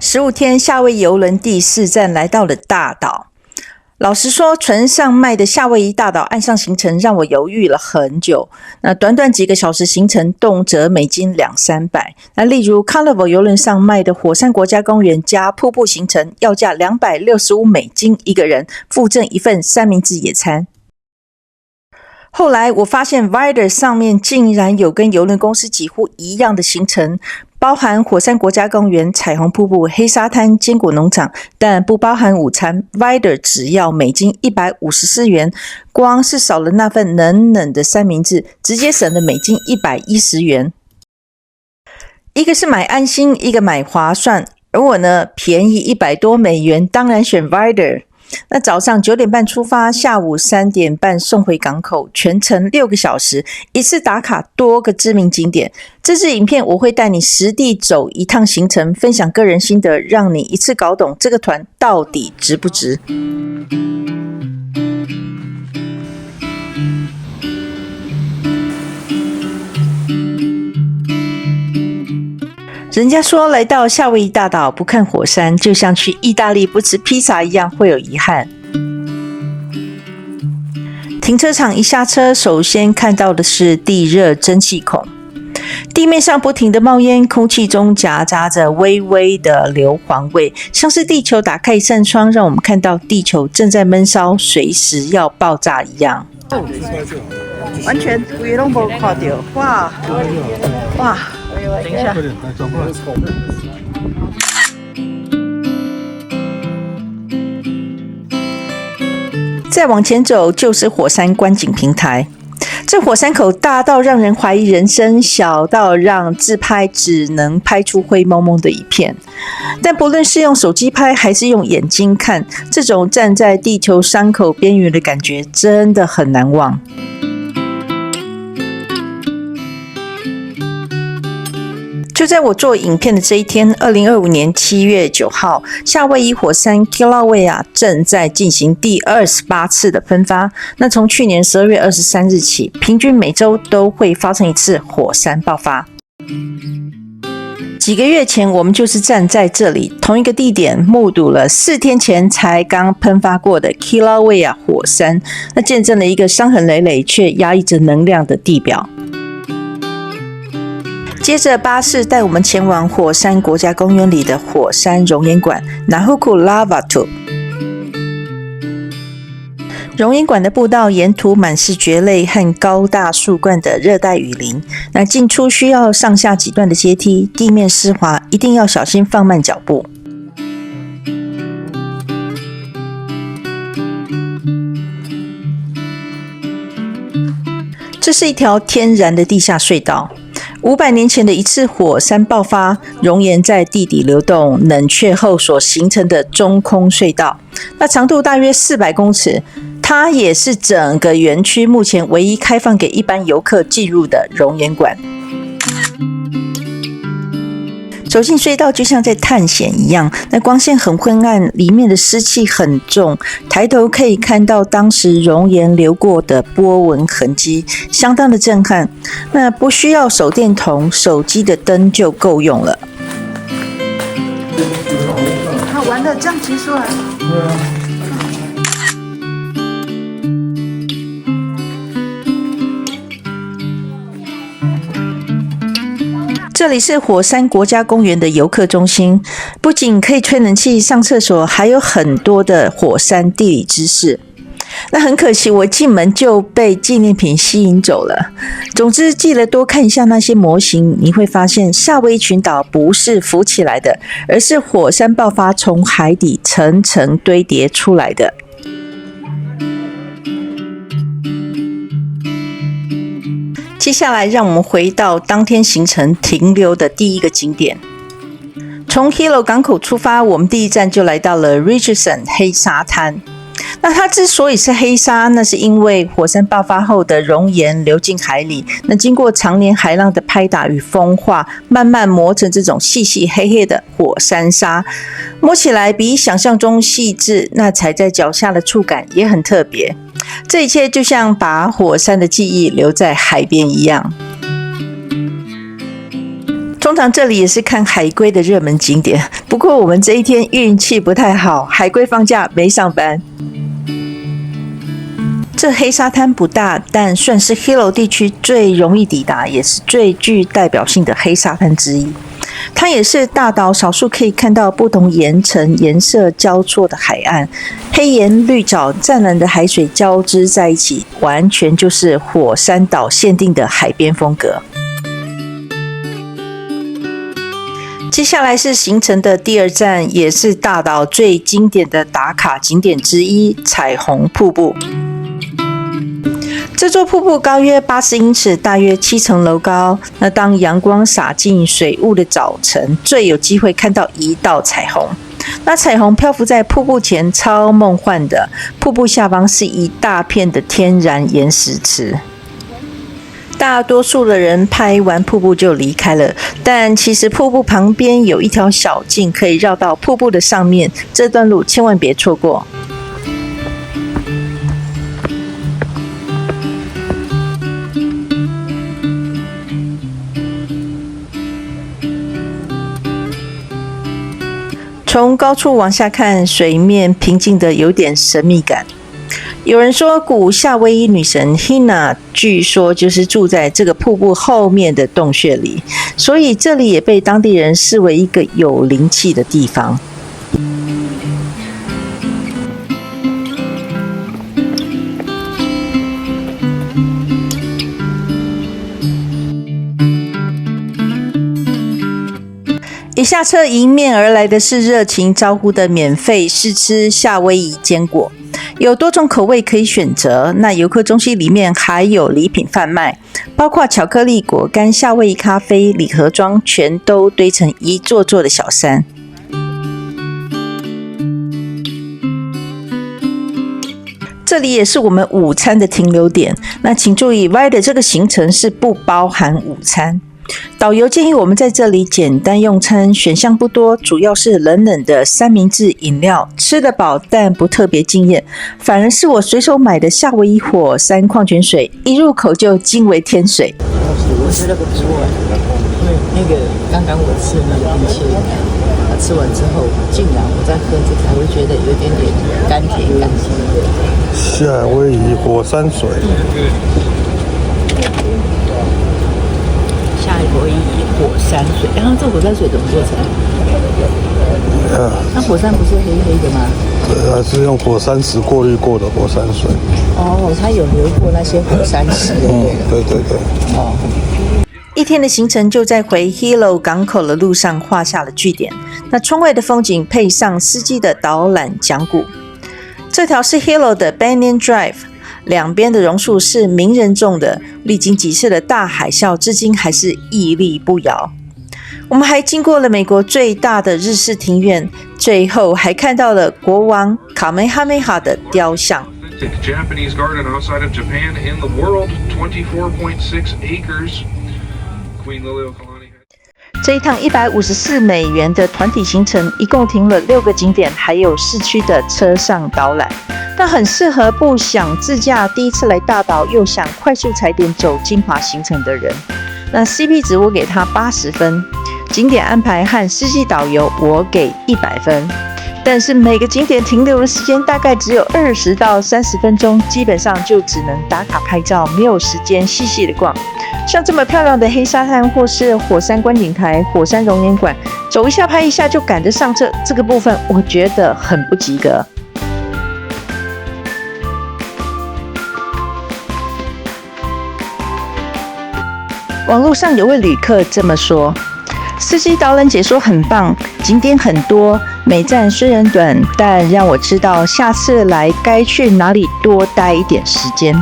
15天夏威夷邮轮第4站来到了大岛。老实说，船上卖的夏威夷大岛岸上行程让我犹豫了很久。那短短几个小时行程，动辄美金200-300。那例如 Carnival 邮轮上卖的火山国家公园加瀑布行程，要价265美金一个人，附赠一份三明治野餐。后来我发现 Vider 上面竟然有跟邮轮公司几乎一样的行程，包含火山国家公园、彩虹瀑布、黑沙滩、坚果农场，但不包含午餐。Vider 只要美金154元，光是少了那份冷冷的三明治，直接省了美金110元。一个是买安心，一个买划算，而我呢，便宜100多美元，当然选 Vider。那早上9点半出发，下午3点半送回港口，全程6个小时，一次打卡多个知名景点。这支影片我会带你实地走一趟行程，分享个人心得，让你一次搞懂这个团到底值不值。人家说来到夏威夷大岛不看火山，就像去意大利不吃披萨一样，会有遗憾。停车场一下车，首先看到的是地热蒸汽孔，地面上不停的冒烟，空气中夹杂着微微的硫磺味，像是地球打开一扇窗，让我们看到地球正在闷烧，随时要爆炸一样。完全规都没看到，哇哇！等一下，再往前走就是火山观景平台。这火山口大到让人怀疑人生，小到让自拍只能拍出灰蒙蒙的一片。但不论是用手机拍还是用眼睛看，这种站在地球伤口边缘的感觉真的很难忘。就在我做影片的这一天，2025年7月9号，夏威夷火山 Kilauea 正在进行第28次的喷发。那从去年12月23日起，平均每周都会发生一次火山爆发。几个月前，我们就是站在这里同一个地点，目睹了4天前才刚喷发过的 Kilauea 火山，那见证了一个伤痕累累却压抑着能量的地表。接着巴士带我们前往火山国家公园里的火山熔岩馆 Nahuku Lava Tube。 熔岩馆的步道沿途满是蕨类和高大树冠的热带雨林，那进出需要上下几段的阶梯，地面湿滑，一定要小心放慢脚步。这是一条天然的地下隧道。500年前的一次火山爆发，熔岩在地底流动，冷却后所形成的中空隧道，那长度大约400公尺，它也是整个园区目前唯一开放给一般游客进入的熔岩馆。走进隧道就像在探险一样，那光线很昏暗，里面的湿气很重，抬头可以看到当时熔岩流过的波纹痕迹，相当的震撼。那不需要手电筒，手机的灯就够用了。好玩的，这样结束了。对啊。这里是火山国家公园的游客中心，不仅可以吹冷气、上厕所，还有很多的火山地理知识。那很可惜，我进门就被纪念品吸引走了。总之，记得多看一下那些模型，你会发现夏威夷群岛不是浮起来的，而是火山爆发从海底层层堆叠出来的。接下来让我们回到当天行程停留的第一个景点。从 Hilo 港口出发，我们第一站就来到了 Richardson 黑沙滩。那它之所以是黑沙，那是因为火山爆发后的熔岩流进海里，那经过常年海浪的拍打与风化，慢慢磨成这种细细黑黑的火山沙，摸起来比想象中细致，那踩在脚下的触感也很特别。这一切就像把火山的记忆留在海边一样。从通常这里也是看海龟的热门景点，不过我们这一天运气不太好，海龟放假没上班。这黑沙滩不大，但算是 Hilo 地区最容易抵达，也是最具代表性的黑沙滩之一。它也是大岛少数可以看到不同岩层颜色交错的海岸，黑岩、绿藻、湛蓝的海水交织在一起，完全就是火山岛限定的海边风格。接下来是行程的第二站，也是大岛最经典的打卡景点之一——彩虹瀑布。这座瀑布高约80英尺，大约7层楼高。那当阳光洒进水雾的早晨，最有机会看到一道彩虹。那彩虹漂浮在瀑布前，超梦幻的。瀑布下方是一大片的天然岩石池。大多数的人拍完瀑布就离开了，但其实瀑布旁边有一条小径可以绕到瀑布的上面，这段路千万别错过。从高处往下看，水面平静的有点神秘感。有人说，古夏威夷女神 Hina 据说就是住在这个瀑布后面的洞穴里，所以这里也被当地人视为一个有灵气的地方。一下车迎面而来的是热情招呼的免费试吃夏威夷坚果，有多种口味可以选择。那游客中心里面还有礼品贩卖，包括巧克力、果干、夏威夷咖啡、礼盒装，全都堆成一座座的小山。这里也是我们午餐的停留点。那请注意 ，Y 的这个行程是不包含午餐。导游建议我们在这里简单用餐，选项不多，主要是冷冷的三明治、饮料，吃得饱但不特别惊艳。反而是我随手买的夏威夷火山矿泉水，一入口就惊为天水。我觉得不错，因为那个刚刚我吃那个冰淇淋，吃完之后，竟然我再喝这个，还会觉得有点点甘甜感。夏威夷火山水。夏威夷火山水，然后这火山水怎么做成？那火山不是黑黑的吗？对，还是用火山石过滤过的火山水。哦，它有流过那些火山石。对对对。哦。一天的行程就在回 Hilo 港口的路上画下了句点。那窗外的风景配上司机的导览讲古。这条是 Hilo 的 Banyan Drive。两边的榕树是名人种的，历经几次的大海啸，至今还是屹立不摇。我们还经过了美国最大的日式庭院，最后还看到了国王卡梅哈梅哈的雕像。Japanese garden outside of Japan in the world, 24.6 acres. Queen Liliuokalani. 这一趟$154的团体行程，一共停了6个景点，还有市区的车上导览。那很适合不想自驾、第一次来大岛又想快速踩点走精华行程的人。那 CP 值我给他80分，景点安排和司机导游我给100分。但是每个景点停留的时间大概只有20到30分钟，基本上就只能打卡拍照，没有时间细细的逛。像这么漂亮的黑沙滩或是火山观景台、火山熔岩馆，走一下拍一下就赶着上车，这个部分我觉得很不及格。网络上有位旅客这么说：司机导览解说很棒，景点很多，每站虽然短，但让我知道下次来该去哪里多待一点时间。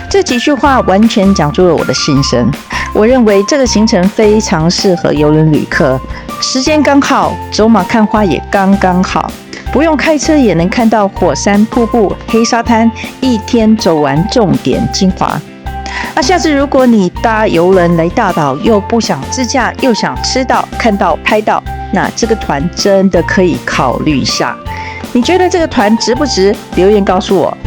这几句话完全讲出了我的心声。我认为这个行程非常适合邮轮旅客，时间刚好，走马看花也刚刚好，不用开车也能看到火山、瀑布、黑沙滩，一天走完重点精华。那下次如果你搭邮轮来大岛，又不想自驾，又想吃到、看到、拍到，那这个团真的可以考虑一下。你觉得这个团值不值？留言告诉我。